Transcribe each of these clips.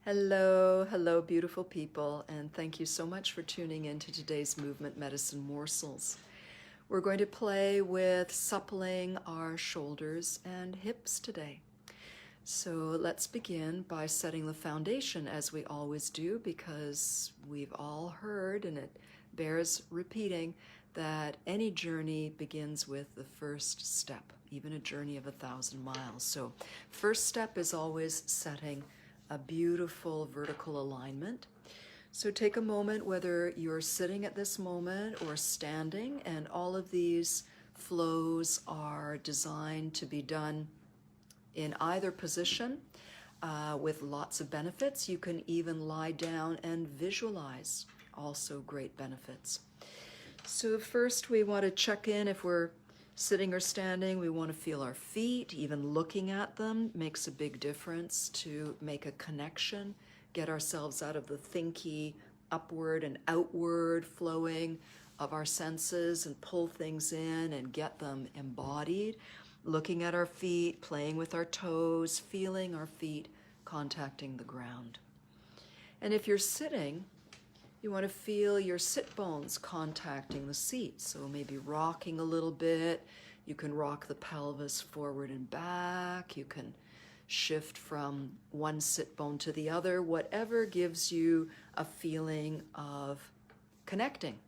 Hello, hello, beautiful people, and thank you so much for tuning in to today's movement medicine morsels. We're going to play with suppling our shoulders and hips today. So let's begin by setting the foundation as we always do, because we've all heard, and it bears repeating, that any journey begins with the first step, even a journey of 1,000 miles. So first step is always setting a beautiful vertical alignment. So take a moment, whether you're sitting at this moment or standing, and all of these flows are designed to be done in either position with lots of benefits. You can even lie down and visualize, also great benefits. So first we want to check in if we're sitting or standing. We want to feel our feet. Even looking at them makes a big difference to make a connection, get ourselves out of the thinky upward and outward flowing of our senses and pull things in and get them embodied. Looking at our feet, playing with our toes, feeling our feet contacting the ground. And if you're sitting, you want to feel your sit bones contacting the seat. So maybe rocking a little bit. You can rock the pelvis forward and back. You can shift from one sit bone to the other, whatever gives you a feeling of connecting.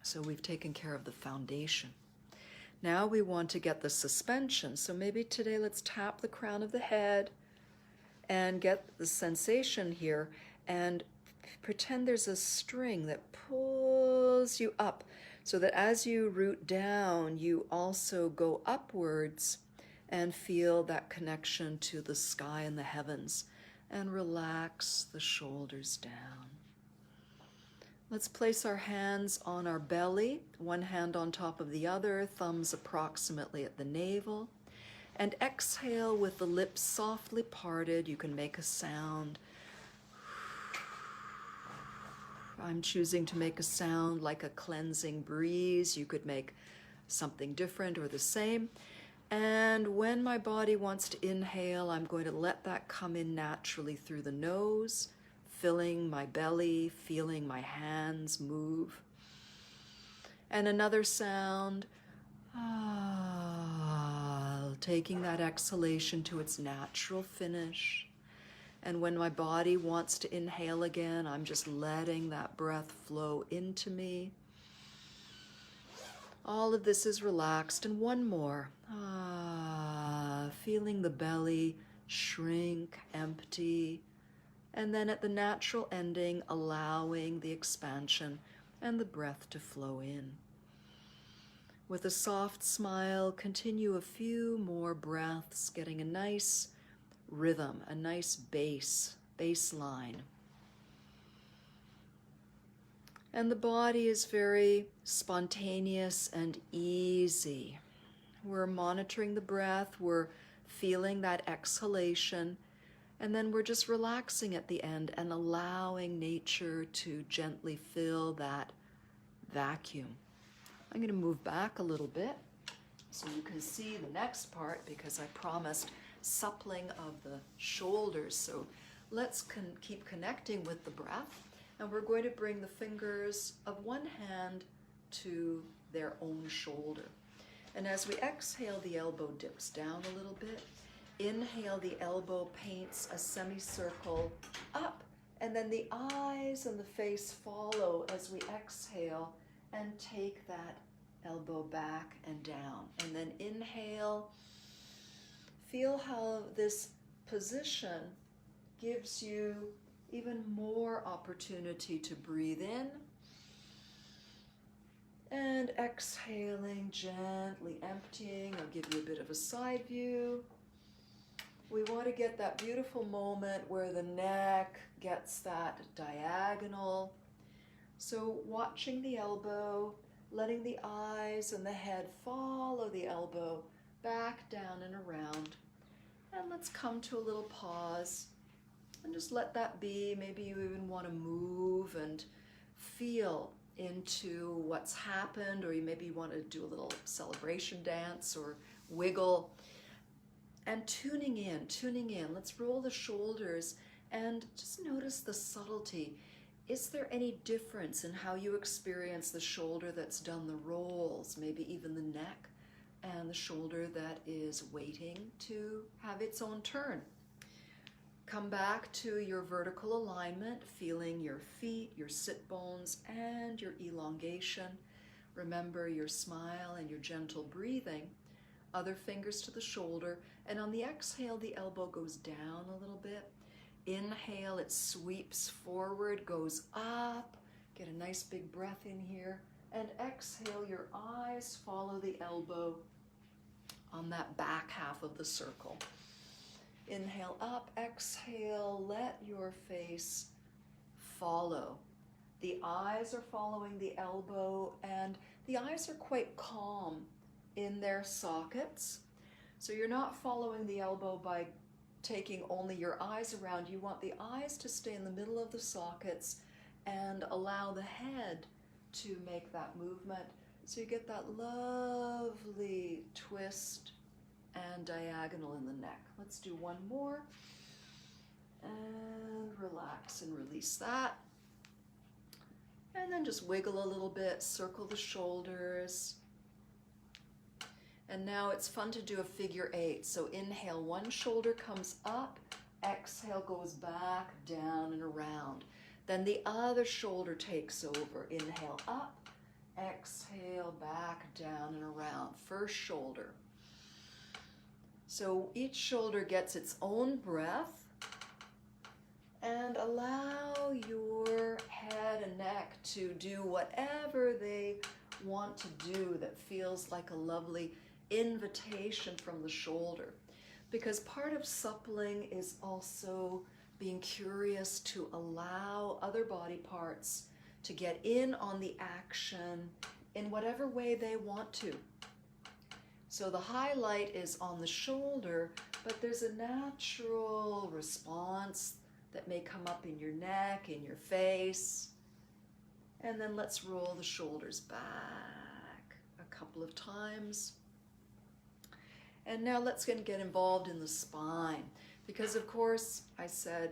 So we've taken care of the foundation. Now we want to get the suspension. So maybe today let's tap the crown of the head and get the sensation here and pretend there's a string that pulls you up so that as you root down, you also go upwards and feel that connection to the sky and the heavens, and relax the shoulders down. Let's place our hands on our belly, one hand on top of the other, thumbs approximately at the navel, and exhale with the lips softly parted. You can make a sound. I'm choosing to make a sound like a cleansing breeze. You could make something different or the same. And when my body wants to inhale, I'm going to let that come in naturally through the nose, filling my belly, feeling my hands move. And another sound, taking that exhalation to its natural finish. And when my body wants to inhale again, I'm just letting that breath flow into me. All of this is relaxed. And one more. Feeling the belly shrink, empty. And then at the natural ending, allowing the expansion and the breath to flow in. With a soft smile, continue a few more breaths, getting a nice rhythm, a nice baseline. And the body is very spontaneous and easy. We're monitoring the breath, we're feeling that exhalation, and then we're just relaxing at the end and allowing nature to gently fill that vacuum. I'm going to move back a little bit so you can see the next part, because I promised suppling of the shoulders. So let's keep connecting with the breath, and we're going to bring the fingers of one hand to their own shoulder. And as we exhale, the elbow dips down a little bit. Inhale, the elbow paints a semicircle up, and then the eyes and the face follow as we exhale and take that elbow back and down. And then inhale. Feel how this position gives you even more opportunity to breathe in. And exhaling, gently emptying. I'll give you a bit of a side view. We want to get that beautiful moment where the neck gets that diagonal. So watching the elbow, letting the eyes and the head follow the elbow back, down, and around. And let's come to a little pause and just let that be. Maybe you even want to move and feel into what's happened, or maybe you want to do a little celebration dance or wiggle. And tuning in. Let's roll the shoulders And just notice the subtlety. Is there any difference in how you experience the shoulder that's done the rolls, maybe even the neck, and the shoulder that is waiting to have its own turn? Come back to your vertical alignment, feeling your feet, your sit bones, and your elongation. Remember your smile and your gentle breathing. Other fingers to the shoulder, and on the exhale, the elbow goes down a little bit. Inhale, it sweeps forward, goes up. Get a nice big breath in here. And exhale, your eyes follow the elbow on that back half of the circle. Inhale up, exhale, let your face follow. The eyes are following the elbow, and the eyes are quite calm in their sockets. So you're not following the elbow by taking only your eyes around. You want the eyes to stay in the middle of the sockets and allow the head to make that movement. So you get that lovely twist and diagonal in the neck. Let's do one more. And relax and release that. And then just wiggle a little bit, circle the shoulders. And now it's fun to do a figure 8. So inhale, one shoulder comes up, exhale goes back, down and around. Then the other shoulder takes over. Inhale up, exhale back, down and around. First shoulder. So each shoulder gets its own breath, and allow your head and neck to do whatever they want to do that feels like a lovely invitation from the shoulder. Because part of suppling is also being curious to allow other body parts to get in on the action in whatever way they want to. So the highlight is on the shoulder, but there's a natural response that may come up in your neck, in your face. And then let's roll the shoulders back a couple of times. And now let's get involved in the spine, because of course I said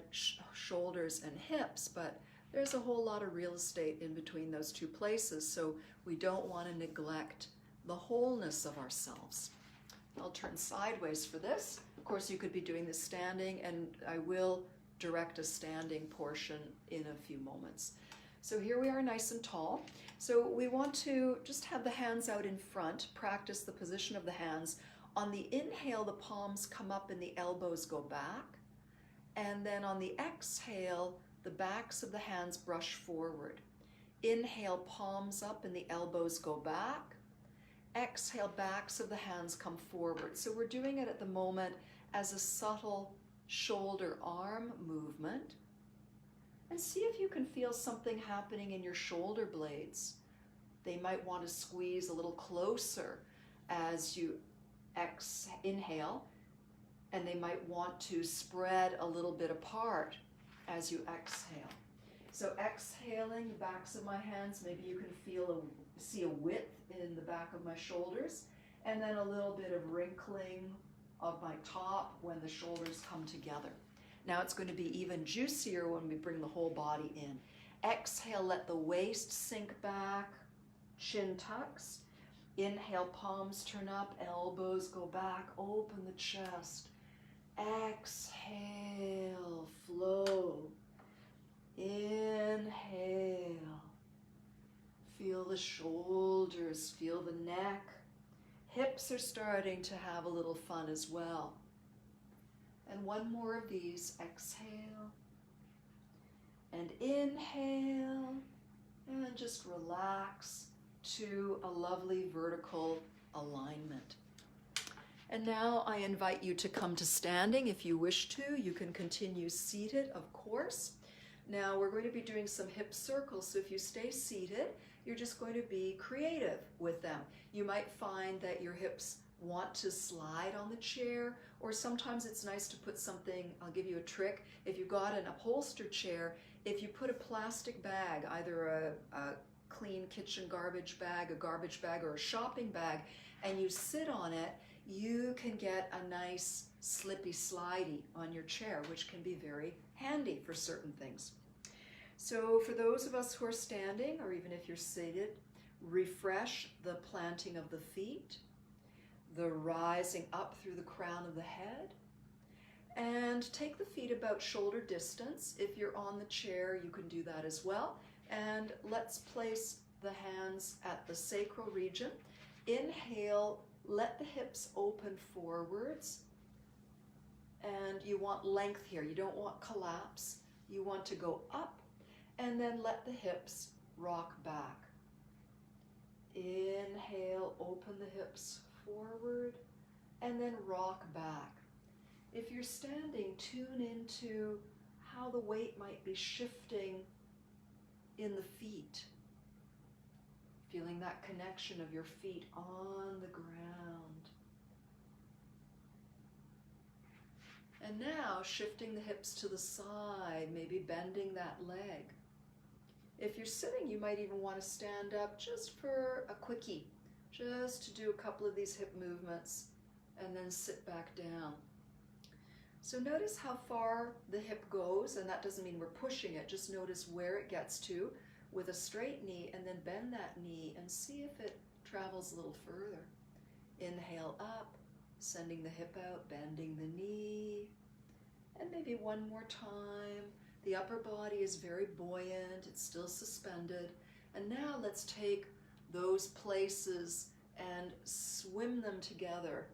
shoulders and hips, but there's a whole lot of real estate in between those two places, so we don't want to neglect the wholeness of ourselves. I'll turn sideways for this. Of course, you could be doing this standing, and I will direct a standing portion in a few moments. So here we are, nice and tall. So we want to just have the hands out in front, practice the position of the hands. On the inhale, the palms come up and the elbows go back. And then on the exhale, the backs of the hands brush forward. Inhale, palms up and the elbows go back. Exhale, backs of the hands come forward. So we're doing it at the moment as a subtle shoulder arm movement. And see if you can feel something happening in your shoulder blades. They might want to squeeze a little closer as you inhale, and they might want to spread a little bit apart as you exhale. So exhaling, the backs of my hands, maybe you can see a width in the back of my shoulders, and then a little bit of wrinkling of my top when the shoulders come together. Now it's going to be even juicier when we bring the whole body in. Exhale, let the waist sink back, chin tucks. Inhale, palms turn up, elbows go back, open the chest. Exhale, flow. Inhale. Feel the shoulders, feel the neck. Hips are starting to have a little fun as well. And one more of these. Exhale. And inhale. And just relax to a lovely vertical alignment. And now I invite you to come to standing if you wish to. You can continue seated, of course. Now we're going to be doing some hip circles, so if you stay seated, you're just going to be creative with them. You might find that your hips want to slide on the chair, or sometimes it's nice to put something. I'll give you a trick. If you've got an upholstered chair, if you put a plastic bag, either a clean kitchen garbage bag, a garbage bag, or a shopping bag, and you sit on it, you can get a nice slippy slidey on your chair, which can be very handy for certain things. So for those of us who are standing, or even if you're seated, refresh the planting of the feet, the rising up through the crown of the head, and take the feet about shoulder distance. If you're on the chair, you can do that as well. And let's place the hands at the sacral region. Inhale, let the hips open forwards. And you want length here. You don't want collapse. You want to go up, and then let the hips rock back. Inhale, open the hips forward, and then rock back. If you're standing, tune into how the weight might be shifting in the feet. Feeling that connection of your feet on the ground. And now shifting the hips to the side, maybe bending that leg. If you're sitting, you might even want to stand up just for a quickie, just to do a couple of these hip movements and then sit back down. So notice how far the hip goes, and that doesn't mean we're pushing it, just notice where it gets to with a straight knee, and then bend that knee and see if it travels a little further. Inhale up, sending the hip out, bending the knee, and maybe one more time. The upper body is very buoyant, it's still suspended. And now let's take those places and swim them together,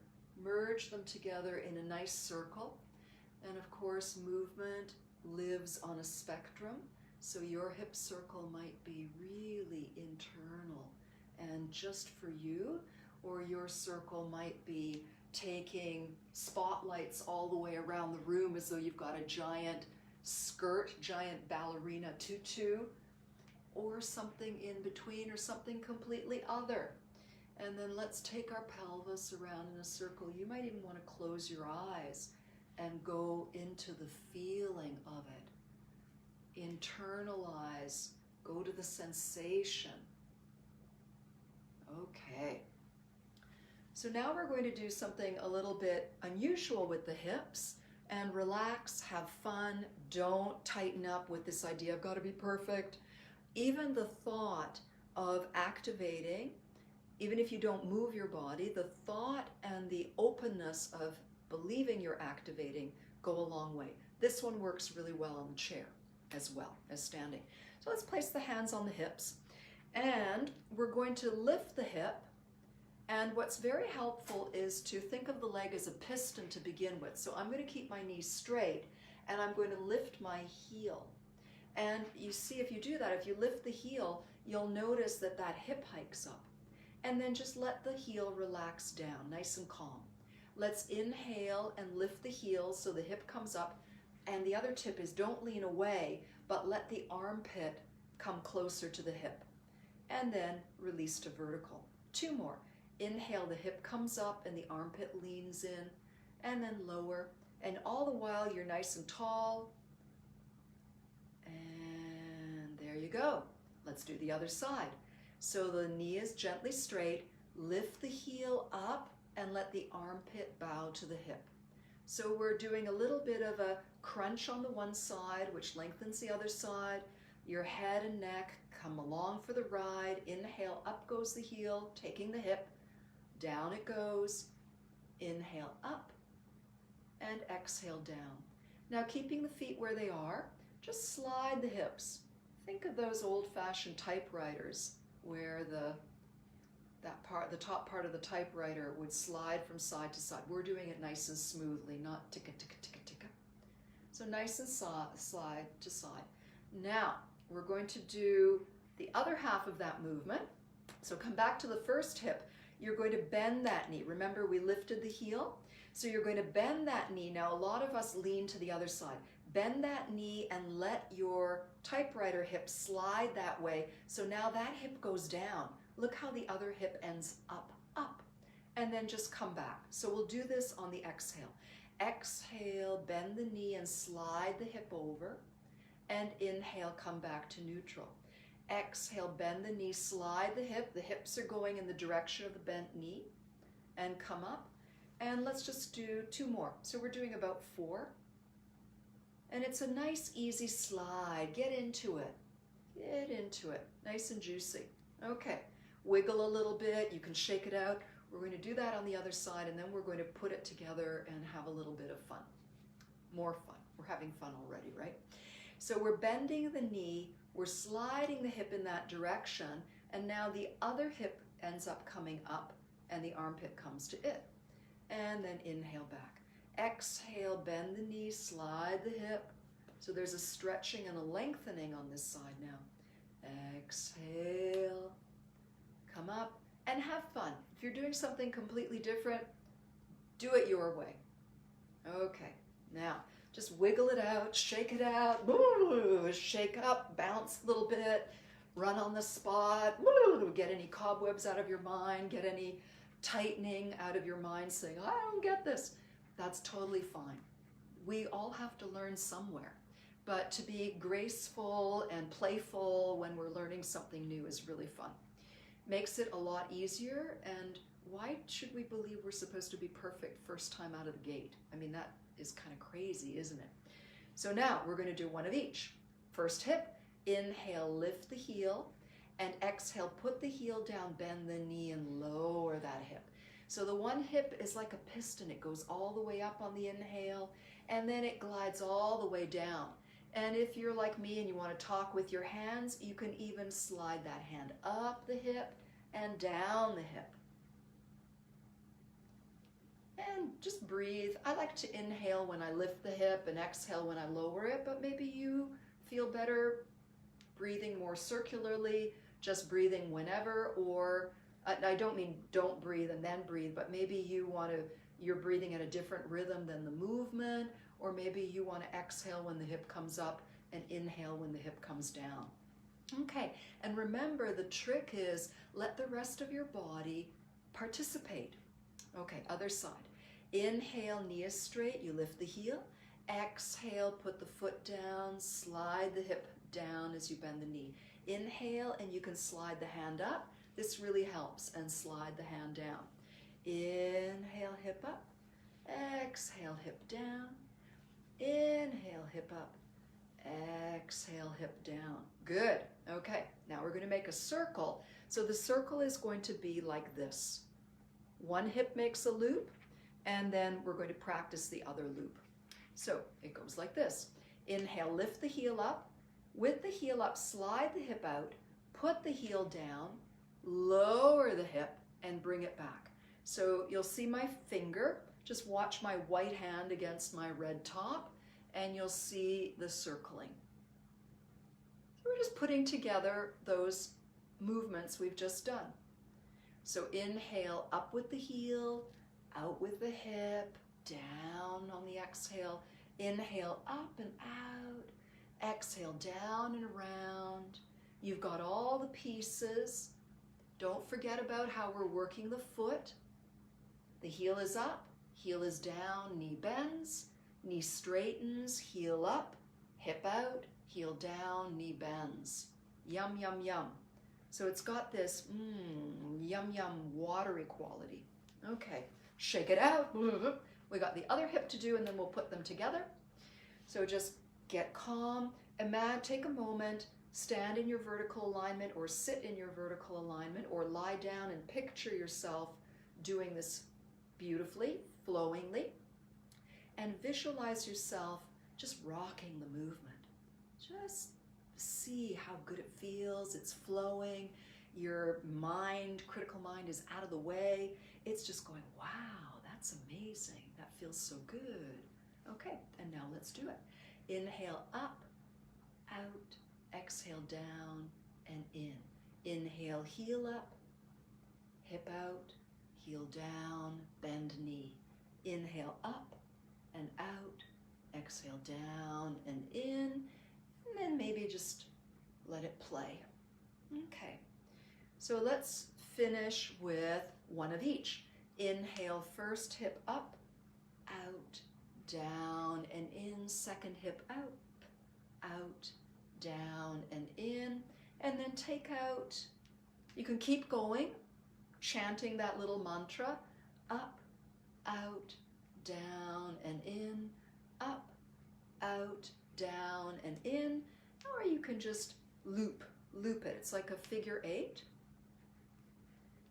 merge them together in a nice circle. And of course, movement lives on a spectrum, so your hip circle might be really internal and just for you, or your circle might be taking spotlights all the way around the room as though you've got a giant skirt, giant ballerina tutu, or something in between, or something completely other. And then let's take our pelvis around in a circle. You might even want to close your eyes and go into the feeling of it. Internalize, go to the sensation. Okay. So now we're going to do something a little bit unusual with the hips, and relax, have fun, don't tighten up with this idea, I've got to be perfect. Even the thought of activating, even if you don't move your body, the thought and the openness of believing you're activating go a long way. This one works really well on the chair as well as standing. So let's place the hands on the hips, and we're going to lift the hip. And what's very helpful is to think of the leg as a piston to begin with. So I'm going to keep my knees straight, and I'm going to lift my heel. And you see, if you do that, if you lift the heel, you'll notice that that hip hikes up. And then just let the heel relax down, nice and calm. Let's inhale and lift the heel so the hip comes up. And the other tip is don't lean away, but let the armpit come closer to the hip. And then release to vertical. Two more. Inhale, the hip comes up and the armpit leans in, and then lower. And all the while you're nice and tall. And there you go. Let's do the other side. So the knee is gently straight, lift the heel up and let the armpit bow to the hip. So we're doing a little bit of a crunch on the one side, which lengthens the other side. Your head and neck come along for the ride. Inhale, up goes the heel, taking the hip. Down it goes. Inhale up and exhale down. Now keeping the feet where they are, just slide the hips. Think of those old-fashioned typewriters where the top part of the typewriter would slide from side to side. We're doing it nice and smoothly, not ticka, ticka, ticka, ticka. So nice and slide to side. Now, we're going to do the other half of that movement. So come back to the first hip. You're going to bend that knee. Remember, we lifted the heel. So you're going to bend that knee. Now, a lot of us lean to the other side. Bend that knee and let your typewriter hip slide that way. So now that hip goes down. Look how the other hip ends up, and then just come back. So we'll do this on the exhale. Exhale, bend the knee and slide the hip over, and inhale, come back to neutral. Exhale, bend the knee, slide the hip. The hips are going in the direction of the bent knee, and come up. And let's just do 2 more. So we're doing about 4. And it's a nice, easy slide. Get into it. Get into it. Nice and juicy. Okay. Wiggle a little bit. You can shake it out. We're going to do that on the other side, and then we're going to put it together and have a little bit of fun. More fun. We're having fun already, right? So we're bending the knee. We're sliding the hip in that direction. And now the other hip ends up coming up, and the armpit comes to it. And then inhale back. Exhale, bend the knee, slide the hip. So there's a stretching and a lengthening on this side now. Exhale, come up, and have fun. If you're doing something completely different, do it your way. Okay, now just wiggle it out, shake it out, shake up, bounce a little bit, run on the spot, get any cobwebs out of your mind, get any tightening out of your mind saying, I don't get this. That's totally fine. We all have to learn somewhere, but to be graceful and playful when we're learning something new is really fun. Makes it a lot easier, and why should we believe we're supposed to be perfect first time out of the gate? I mean, that is kind of crazy, isn't it? So now we're going to do one of each. First hip, inhale, lift the heel, and exhale, put the heel down, bend the knee, and lower that hip. So the one hip is like a piston. It goes all the way up on the inhale, and then it glides all the way down. And if you're like me and you want to talk with your hands, you can even slide that hand up the hip and down the hip. And just breathe. I like to inhale when I lift the hip and exhale when I lower it, but maybe you feel better breathing more circularly, just breathing whenever, or I don't mean don't breathe and then breathe, but maybe you're breathing at a different rhythm than the movement, or maybe you want to exhale when the hip comes up and inhale when the hip comes down. Okay, and remember the trick is let the rest of your body participate. Okay, other side. Inhale, knee is straight, you lift the heel. Exhale, put the foot down, slide the hip down as you bend the knee. Inhale, and you can slide the hand up. This really helps, and slide the hand down. Inhale, hip up. Exhale, hip down. Inhale, hip up. Exhale, hip down. Good. Okay, now we're going to make a circle. So the circle is going to be like this. One hip makes a loop, and then we're going to practice the other loop. So it goes like this. Inhale, lift the heel up. With the heel up, slide the hip out, put the heel down, lower the hip, and bring it back. So you'll see my finger. Just watch my white hand against my red top, and you'll see the circling. So we're just putting together those movements we've just done. So inhale, up with the heel, out with the hip, down on the exhale. Inhale, up and out. Exhale, down and around. You've got all the pieces. Don't forget about how we're working the foot. The heel is up, heel is down, knee bends, knee straightens, heel up, hip out, heel down, knee bends. Yum, yum, yum. So it's got this yum, yum, watery quality. Okay, shake it out. We got the other hip to do, and then we'll put them together. So just get calm. Take a moment, stand in your vertical alignment, or sit in your vertical alignment, or lie down and picture yourself doing this beautifully, flowingly, and visualize yourself just rocking the movement. Just see how good it feels. It's flowing. Your mind, critical mind, is out of the way. It's just going, wow, that's amazing. That feels so good. Okay, and now let's do it. Inhale up, out, exhale down and in. Inhale, heel up, hip out, heel down, bend knee. Inhale up and out, exhale down and in, and then maybe just let it play. Okay, so let's finish with one of each. Inhale, first hip up, out, down and in. Second hip up, out, down and in. And then take out, you can keep going, chanting that little mantra, up, out, down and in, up, out, down and in, or you can just loop it. It's like a figure 8.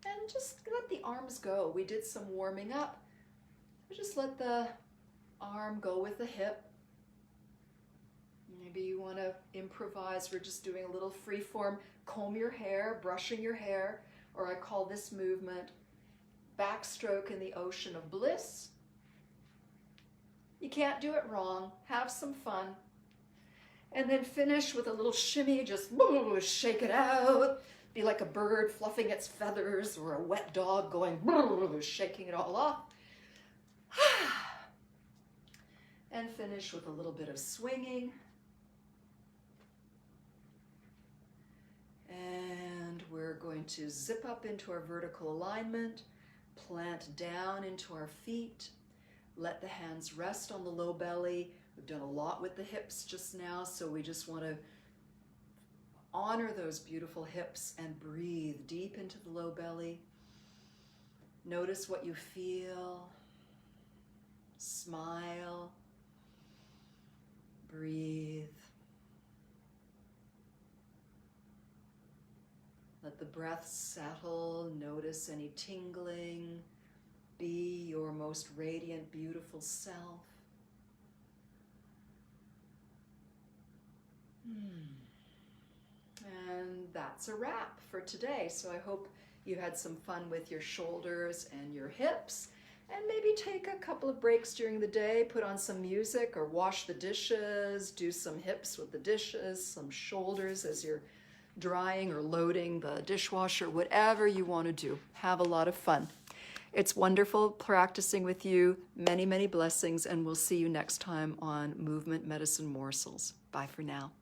And just let the arms go. We did some warming up. Just let the arm go with the hip. Maybe you want to improvise. We're just doing a little free form, comb your hair, brushing your hair, or I call this movement backstroke in the ocean of bliss. You can't do it wrong. Have some fun. And then finish with a little shimmy, just shake it out. Be like a bird fluffing its feathers or a wet dog going shaking it all off. And finish with a little bit of swinging. And we're going to zip up into our vertical alignment, plant down into our feet, let the hands rest on the low belly. We've done a lot with the hips just now, so we just want to honor those beautiful hips and breathe deep into the low belly. Notice what you feel. Smile. Breathe. Let the breath settle. Notice any tingling. Be your most radiant, beautiful self. And that's a wrap for today. So I hope you had some fun with your shoulders and your hips. And maybe take a couple of breaks during the day, put on some music or wash the dishes, do some hips with the dishes, some shoulders as you're drying or loading the dishwasher, whatever you want to do. Have a lot of fun. It's wonderful practicing with you. Many, many blessings, and we'll see you next time on Movement Medicine Morsels. Bye for now.